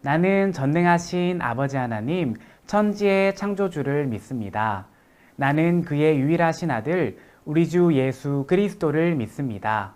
나는 전능하신 아버지 하나님, 천지의 창조주를 믿습니다. 나는 그의 유일하신 아들, 우리 주 예수 그리스도를 믿습니다.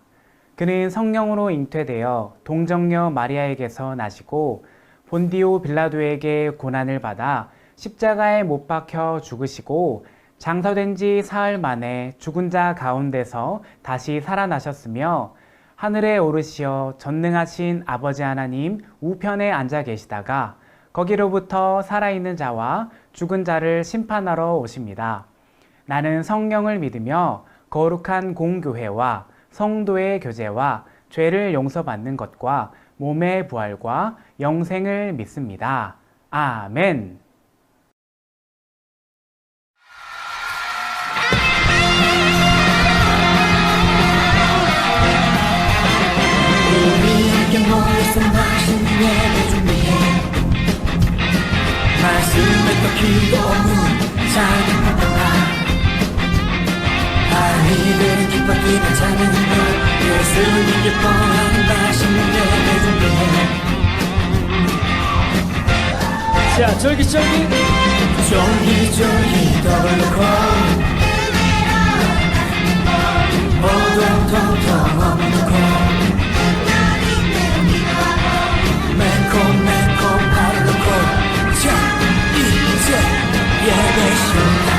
그는 성령으로 잉태되어 동정녀 마리아에게서 나시고 본디오 빌라도에게 고난을 받아 십자가에 못 박혀 죽으시고 장사된 지 사흘 만에 죽은 자 가운데서 다시 살아나셨으며 하늘에 오르시어 전능하신 아버지 하나님 우편에 앉아 계시다가 거기로부터 살아있는 자와 죽은 자를 심판하러 오십니다. 나는 성령을 믿으며 거룩한 공교회와 성도의 교제와 죄를 용서받는 것과 몸의 부활과 영생을 믿습니다. 아멘. 우리에게 모여서 맛있는 예배 준비해 말씀을 또 기도문 작은 파파파 아이들은 기뻐 뛰며 찬양하며 예수님 기뻐하는 맛있는 예배 준비해 자 쫄깃쫄깃 쫄깃쫄깃 떡을 넣고 오동통통 어묵 넣고 매콤매콤 발을 넣고 자 이제 예배 시간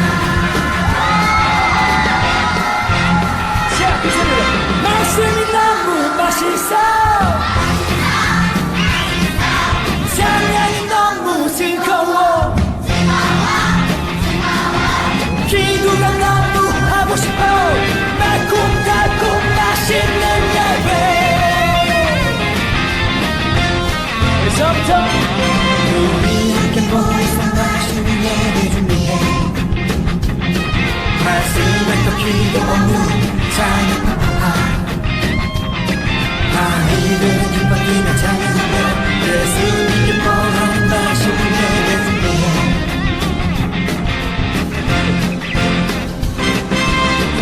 자 그 소리로 말씀이 너무 맛있어 찬양이 너무 즐거워 기도가 너무 하고 싶어 달콤달콤 맛있는 예배 부터 우리 함께 모여서 맛있는 예배 준비해 말씀을 또 기도문 찬양 파파파 아이들은 기뻐 뛰며 찬양하며 예수님 기뻐하는 맛있는 예배 준비해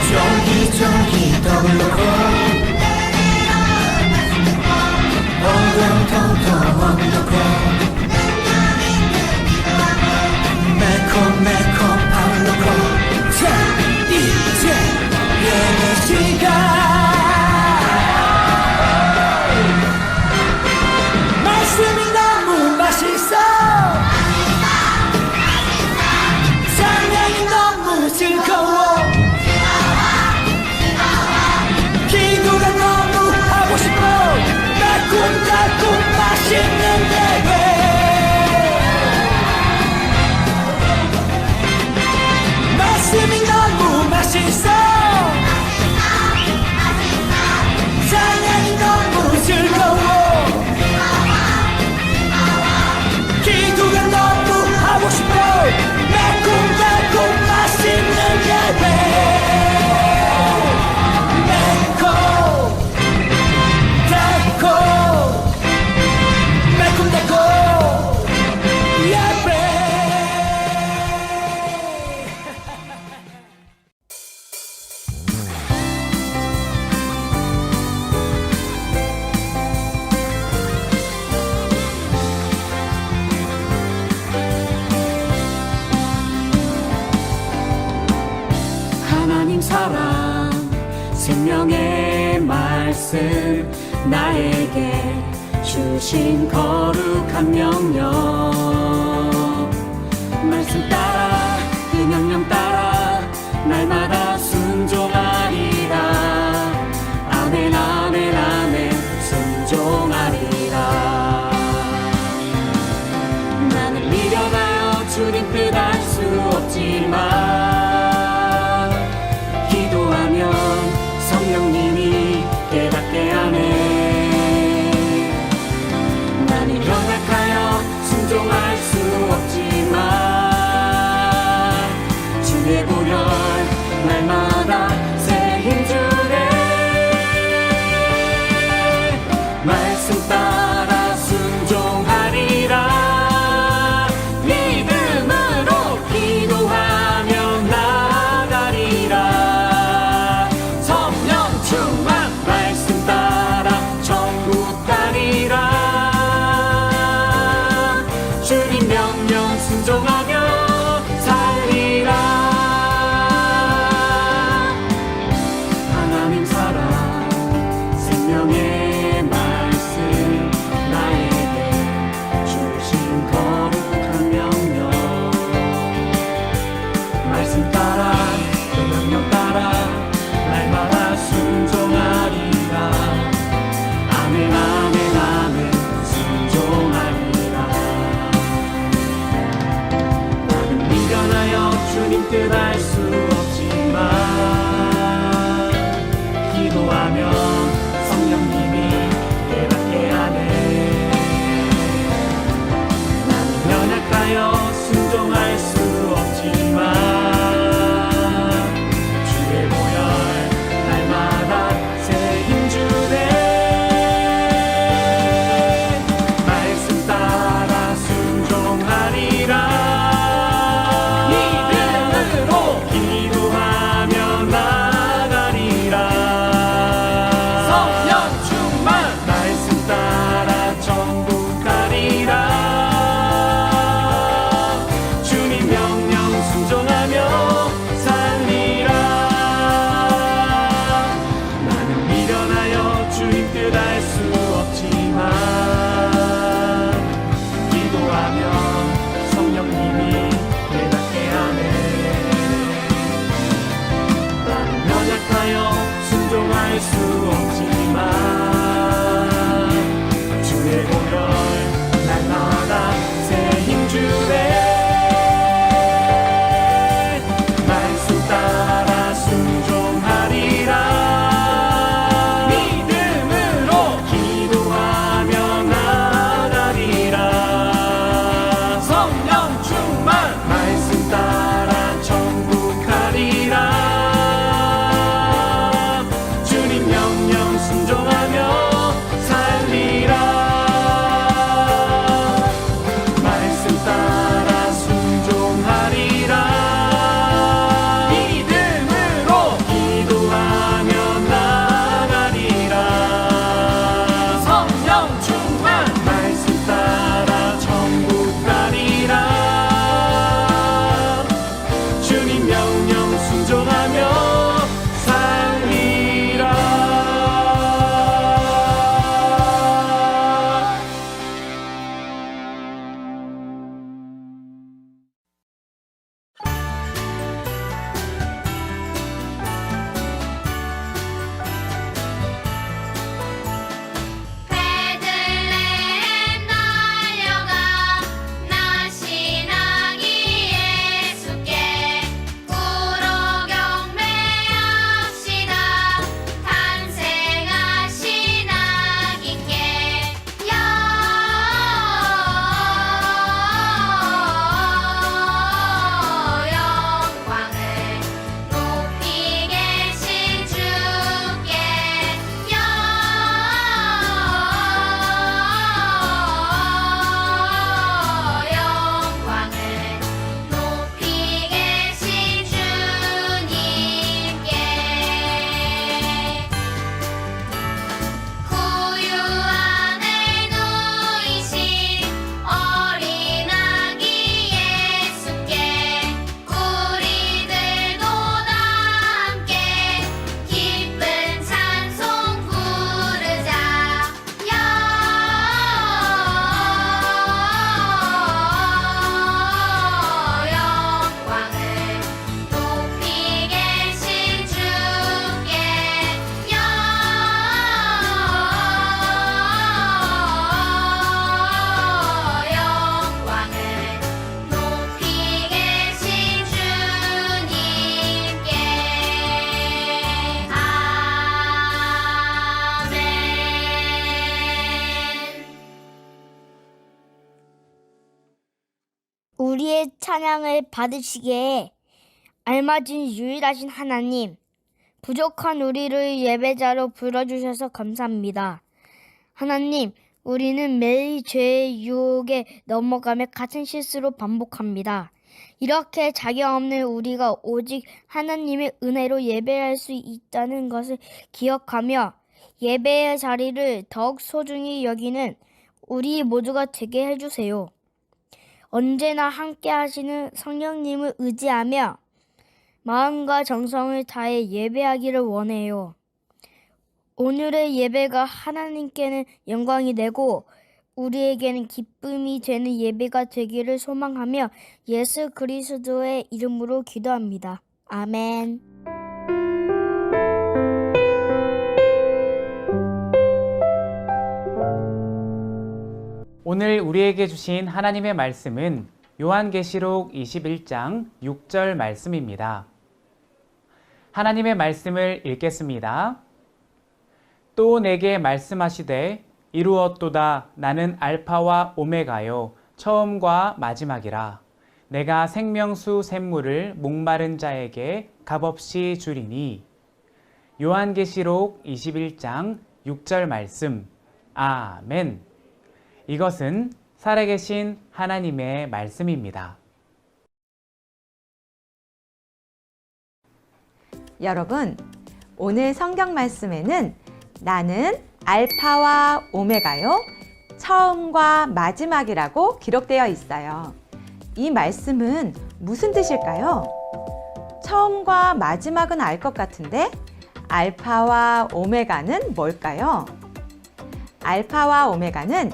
쫄깃쫄깃 떡을 넣고 엉덩텅텅 어묵 넣고 매콤매콤 밥을 넣고 자 이제 예배 시간 말씀이 너무 맛있어 찬양이 너무 즐거워 기도가 너무 하고 싶어 달콤달콤 맛있는 예배 말씀이 너무 맛있어 찬양이 너무 즐거워 기도가 너무 하고 싶어 달콤달콤 맛있는 예배 하나님 사랑 생명의 말씀 나에게 주신 거룩한 명령 말씀 따라 그 명령 따라 날마다 순종하리라 아멘 아멘 아멘 순종하리라 나는 미련하여 주님 뜻 알 수 없지만 기도하면 성령님이 깨닫게 하네 나는 연약하여 순종할 수 없지만 주의 보혈 날마다 주님 뜻 알 수 없지만 기도하면 성령님이 깨닫게 하네. 나는 연약하여 순종할 수 없지만 주의 보혈 날마다 새 힘 주네. 말씀 따라 순종하리라. 믿음으로 기도하며 나아가리라. 성령 충만 말씀 따라 천국 가리라. 주님 명령 순종하며 살리라. 말씀 따라 순종하리라. 믿음으로 기도하며 나아가리라. 성령 충만 말씀 따라 천국 가리라. 주님 명령 순종하며 살리라. 베들레헴 달려가 나신 아기 예수께 구로 경배합시다. 탄생하신 아기께 영광을 높이 계신 주께 영광을 높이 계신 주님께 구유 안에 누이신 어린 아기 예수께 우리들도 다 함께 기쁜 찬송 부르자. 영광을 높이 계신 주께 영광을 높이 계신 주님께 아멘. 우리의 찬양을 받으시기에 알맞은 유일하신 하나님, 부족한 우리를 예배자로 불러주셔서 감사합니다. 하나님, 우리는 매일 죄의 유혹에 넘어가며 같은 실수로 반복합니다. 이렇게 자격 없는 우리가 오직 하나님의 은혜로 예배할 수 있다는 것을 기억하며 예배의 자리를 더욱 소중히 여기는 우리 모두가 되게 해주세요. 언제나 함께 하시는 성령님을 의지하며 마음과 정성을 다해 예배하기를 원해요. 오늘의 예배가 하나님께는 영광이 되고 우리에게는 기쁨이 되는 예배가 되기를 소망하며 예수 그리스도의 이름으로 기도합니다. 아멘. 오늘 우리에게 주신 하나님의 말씀은 요한계시록 21장 6절 말씀입니다. 하나님의 말씀을 읽겠습니다. 또 내게 말씀하시되 이루었도다. 나는 알파와 오메가요 처음과 마지막이라. 내가 생명수 샘물을 목마른 자에게 값없이 주리니. 요한계시록 21장 6절 말씀. 아멘. 이것은 살아계신 하나님의 말씀입니다. 여러분, 오늘 성경 말씀에는 나는 알파와 오메가요, 처음과 마지막이라고 기록되어 있어요. 이 말씀은 무슨 뜻일까요? 처음과 마지막은 알 것 같은데 알파와 오메가는 뭘까요? 알파와 오메가는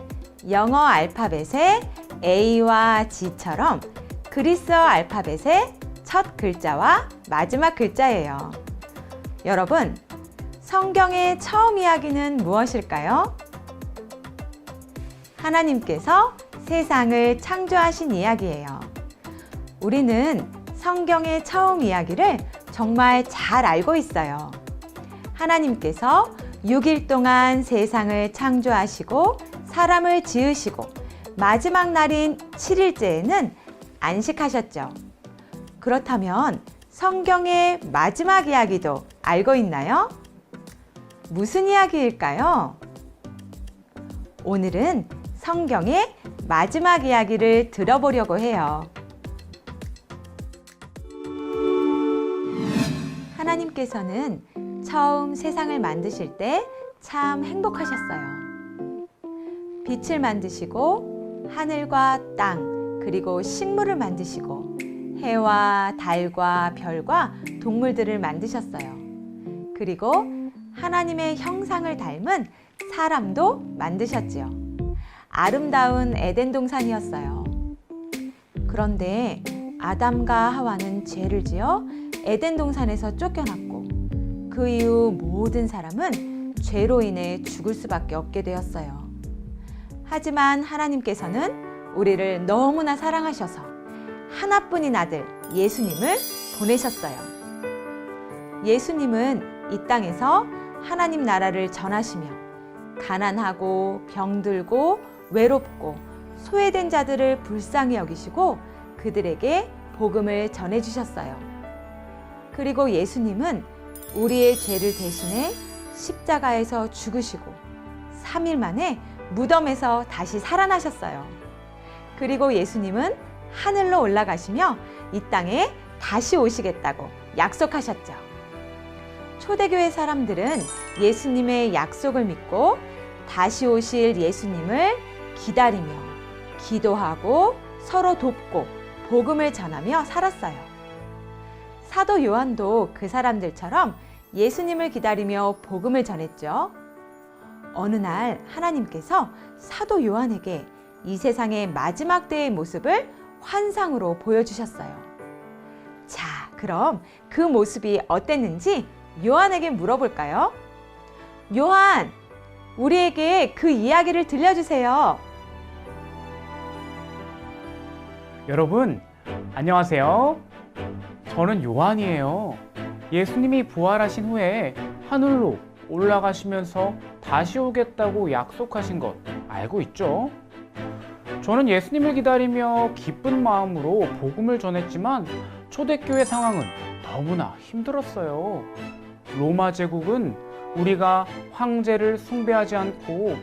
영어 알파벳의 A와 G처럼 그리스어 알파벳의 첫 글자와 마지막 글자예요. 여러분, 성경의 처음 이야기는 무엇일까요? 하나님께서 세상을 창조하신 이야기예요. 우리는 성경의 처음 이야기를 정말 잘 알고 있어요. 하나님께서 6일 동안 세상을 창조하시고 사람을 지으시고 마지막 날인 7일째에는 안식하셨죠. 그렇다면 성경의 마지막 이야기도 알고 있나요? 무슨 이야기일까요? 오늘은 성경의 마지막 이야기를 들어보려고 해요. 하나님께서는 처음 세상을 만드실 때 참 행복하셨어요. 빛을 만드시고 하늘과 땅 그리고 식물을 만드시고 해와 달과 별과 동물들을 만드셨어요. 그리고 하나님의 형상을 닮은 사람도 만드셨지요. 아름다운 에덴 동산이었어요. 그런데 아담과 하와는 죄를 지어 에덴 동산에서 쫓겨났고 그 이후 모든 사람은 죄로 인해 죽을 수밖에 없게 되었어요. 하지만 하나님께서는 우리를 너무나 사랑하셔서 하나뿐인 아들 예수님을 보내셨어요. 예수님은 이 땅에서 하나님 나라를 전하시며 가난하고 병들고 외롭고 소외된 자들을 불쌍히 여기시고 그들에게 복음을 전해주셨어요. 그리고 예수님은 우리의 죄를 대신해 십자가에서 죽으시고 3일 만에 무덤에서 다시 살아나셨어요. 그리고 예수님은 하늘로 올라가시며 이 땅에 다시 오시겠다고 약속하셨죠. 초대교회 사람들은 예수님의 약속을 믿고 다시 오실 예수님을 기다리며 기도하고 서로 돕고 복음을 전하며 살았어요. 사도 요한도 그 사람들처럼 예수님을 기다리며 복음을 전했죠. 어느 날 하나님께서 사도 요한에게 이 세상의 마지막 때의 모습을 환상으로 보여주셨어요. 자, 그럼 그 모습이 어땠는지 요한에게 물어볼까요? 요한, 우리에게 그 이야기를 들려주세요. 여러분, 안녕하세요. 저는 요한이에요. 예수님이 부활하신 후에 하늘로 올라가시면서 다시 오겠다고 약속하신 것 알고 있죠? 저는 예수님을 기다리며 기쁜 마음으로 복음을 전했지만 초대교회 상황은 너무나 힘들었어요. 로마 제국은 우리가 황제를 숭배하지 않고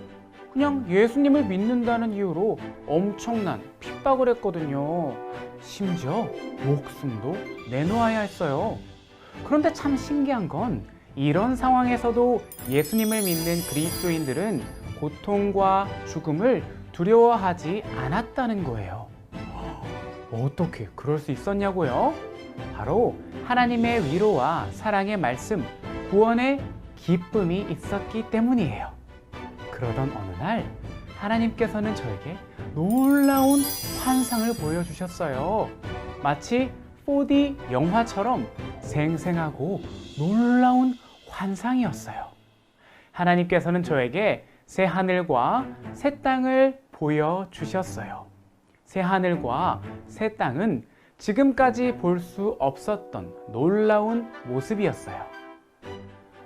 그냥 예수님을 믿는다는 이유로 엄청난 핍박을 했거든요. 심지어 목숨도 내놓아야 했어요. 그런데 참 신기한 건 이런 상황에서도 예수님을 믿는 그리스도인들은 고통과 죽음을 두려워하지 않았다는 거예요. 어떻게 그럴 수 있었냐고요? 바로 하나님의 위로와 사랑의 말씀, 구원의 기쁨이 있었기 때문이에요. 그러던 어느 날 하나님께서는 저에게 놀라운 환상을 보여주셨어요. 마치 4D 영화처럼 생생하고 놀라운 환상이었어요. 하나님께서는 저에게 새 하늘과 새 땅을 보여주셨어요. 새 하늘과 새 땅은 지금까지 볼 수 없었던 놀라운 모습이었어요.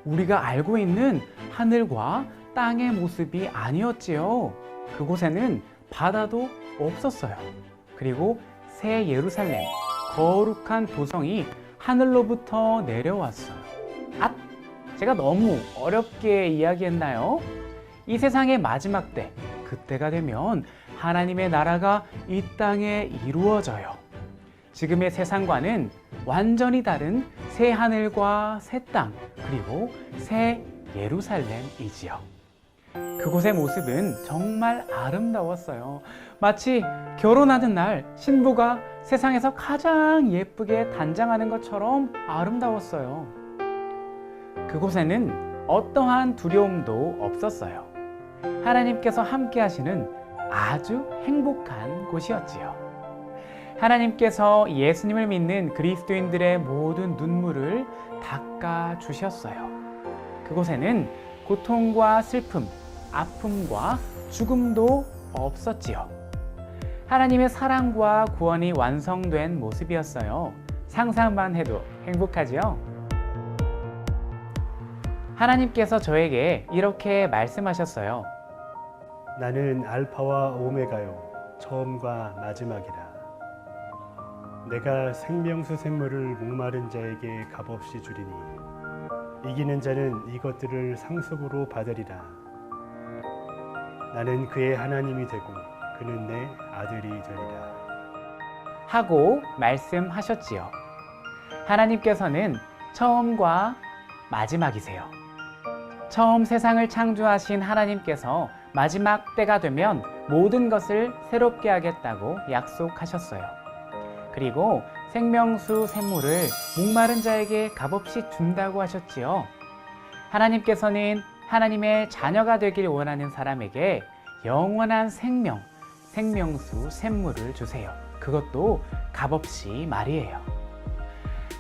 우리가 알고 있는 하늘과 땅의 모습이 아니었지요. 그곳에는 바다도 없었어요. 그리고 새 예루살렘, 거룩한 도성이 하늘로부터 내려왔어요. 제가 너무 어렵게 이야기했나요? 이 세상의 마지막 때, 그때가 되면 하나님의 나라가 이 땅에 이루어져요. 지금의 세상과는 완전히 다른 새 하늘과 새 땅, 그리고 새 예루살렘이지요. 그곳의 모습은 정말 아름다웠어요. 마치 결혼하는 날 신부가 세상에서 가장 예쁘게 단장하는 것처럼 아름다웠어요. 그곳에는 어떠한 두려움도 없었어요. 하나님께서 함께 하시는 아주 행복한 곳이었지요. 하나님께서 예수님을 믿는 그리스도인들의 모든 눈물을 닦아 주셨어요. 그곳에는 고통과 슬픔, 아픔과 죽음도 없었지요. 하나님의 사랑과 구원이 완성된 모습이었어요. 상상만 해도 행복하지요? 하나님께서 저에게 이렇게 말씀하셨어요. 나는 알파와 오메가요, 처음과 마지막이라. 내가 생명수 샘물을 목마른 자에게 값없이 주리니 이기는 자는 이것들을 상속으로 받으리라. 나는 그의 하나님이 되고 그는 내 아들이 되리라. 하고 말씀하셨지요. 하나님께서는 처음과 마지막이세요. 처음 세상을 창조하신 하나님께서 마지막 때가 되면 모든 것을 새롭게 하겠다고 약속하셨어요. 그리고 생명수 샘물을 목마른 자에게 값없이 준다고 하셨지요. 하나님께서는 하나님의 자녀가 되길 원하는 사람에게 영원한 생명수 샘물을 주세요. 그것도 값없이 말이에요.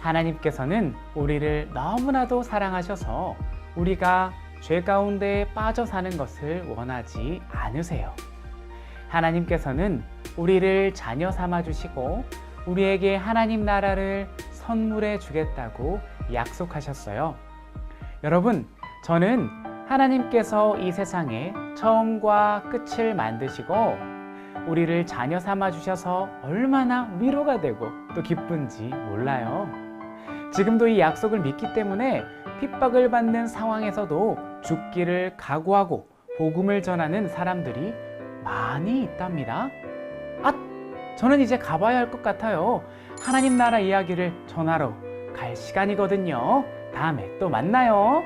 하나님께서는 우리를 너무나도 사랑하셔서 우리가 죄 가운데 빠져 사는 것을 원하지 않으세요. 하나님께서는 우리를 자녀 삼아 주시고 우리에게 하나님 나라를 선물해 주겠다고 약속하셨어요. 여러분, 저는 하나님께서 이 세상에 처음과 끝을 만드시고 우리를 자녀 삼아 주셔서 얼마나 위로가 되고 또 기쁜지 몰라요. 지금도 이 약속을 믿기 때문에 핍박을 받는 상황에서도 죽기를 각오하고 복음을 전하는 사람들이 많이 있답니다. 저는 이제 가봐야 할 것 같아요. 하나님 나라 이야기를 전하러 갈 시간이거든요. 다음에 또 만나요.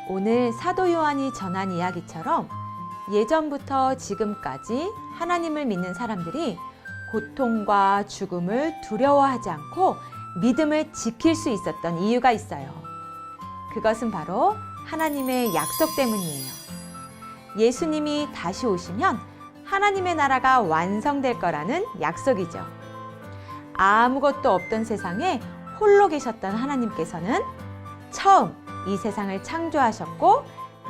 오늘 사도 요한이 전한 이야기처럼 예전부터 지금까지 하나님을 믿는 사람들이 고통과 죽음을 두려워하지 않고 믿음을 지킬 수 있었던 이유가 있어요. 그것은 바로 하나님의 약속 때문이에요. 예수님이 다시 오시면 하나님의 나라가 완성될 거라는 약속이죠. 아무것도 없던 세상에 홀로 계셨던 하나님께서는 처음 이 세상을 창조하셨고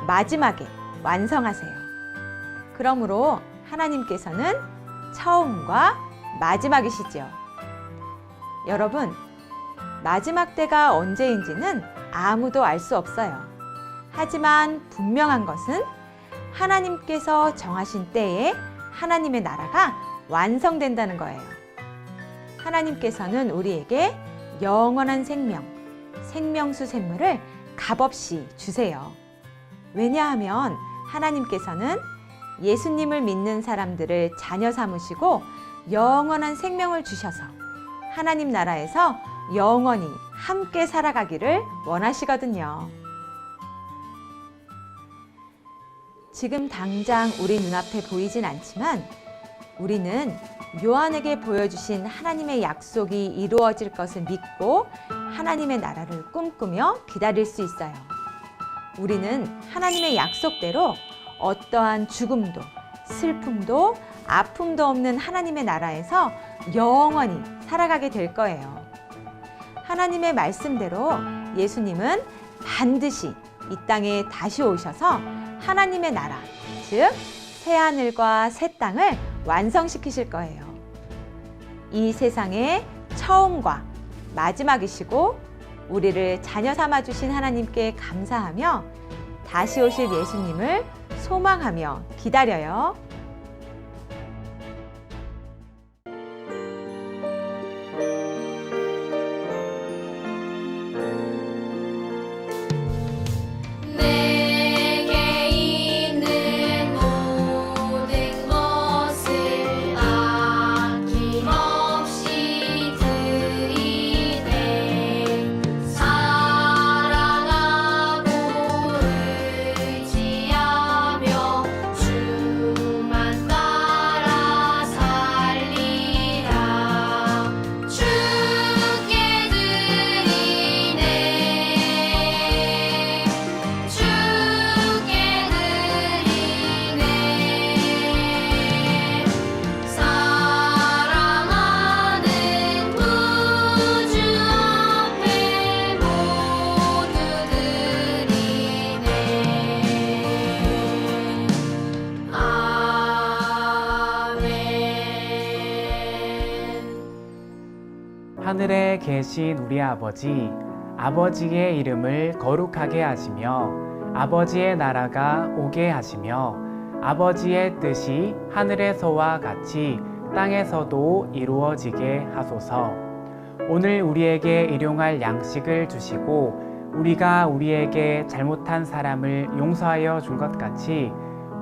마지막에 완성하세요. 그러므로 하나님께서는 처음과 마지막이시죠. 여러분, 마지막 때가 언제인지는 아무도 알 수 없어요. 하지만 분명한 것은 하나님께서 정하신 때에 하나님의 나라가 완성된다는 거예요. 하나님께서는 우리에게 영원한 생명수 샘물을 값없이 주세요. 왜냐하면 하나님께서는 예수님을 믿는 사람들을 자녀 삼으시고 영원한 생명을 주셔서 하나님 나라에서 영원히 함께 살아가기를 원하시거든요. 지금 당장 우리 눈앞에 보이진 않지만 우리는 요한에게 보여주신 하나님의 약속이 이루어질 것을 믿고 하나님의 나라를 꿈꾸며 기다릴 수 있어요. 우리는 하나님의 약속대로 어떠한 죽음도 슬픔도 아픔도 없는 하나님의 나라에서 영원히 살아가게 될 거예요. 하나님의 말씀대로 예수님은 반드시 이 땅에 다시 오셔서 하나님의 나라, 즉 새하늘과 새 땅을 완성시키실 거예요. 이 세상의 처음과 마지막이시고 우리를 자녀 삼아 주신 하나님께 감사하며 다시 오실 예수님을 소망하며 기다려요. 내게 있는 모든 것을 아낌없이 드리네. 사랑하고 의지하며 주만 하늘에 계신 우리 아버지, 아버지의 이름을 거룩하게 하시며 아버지의 나라가 오게 하시며 아버지의 뜻이 하늘에서와 같이 땅에서도 이루어지게 하소서. 오늘 우리에게 일용할 양식을 주시고 우리가 우리에게 잘못한 사람을 용서하여 준 것 같이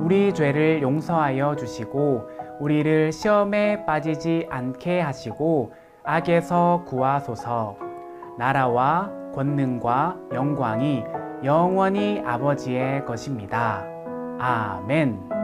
우리 죄를 용서하여 주시고 우리를 시험에 빠지지 않게 하시고 악에서 구하소서. 나라와 권능과 영광이 영원히 아버지의 것입니다. 아멘.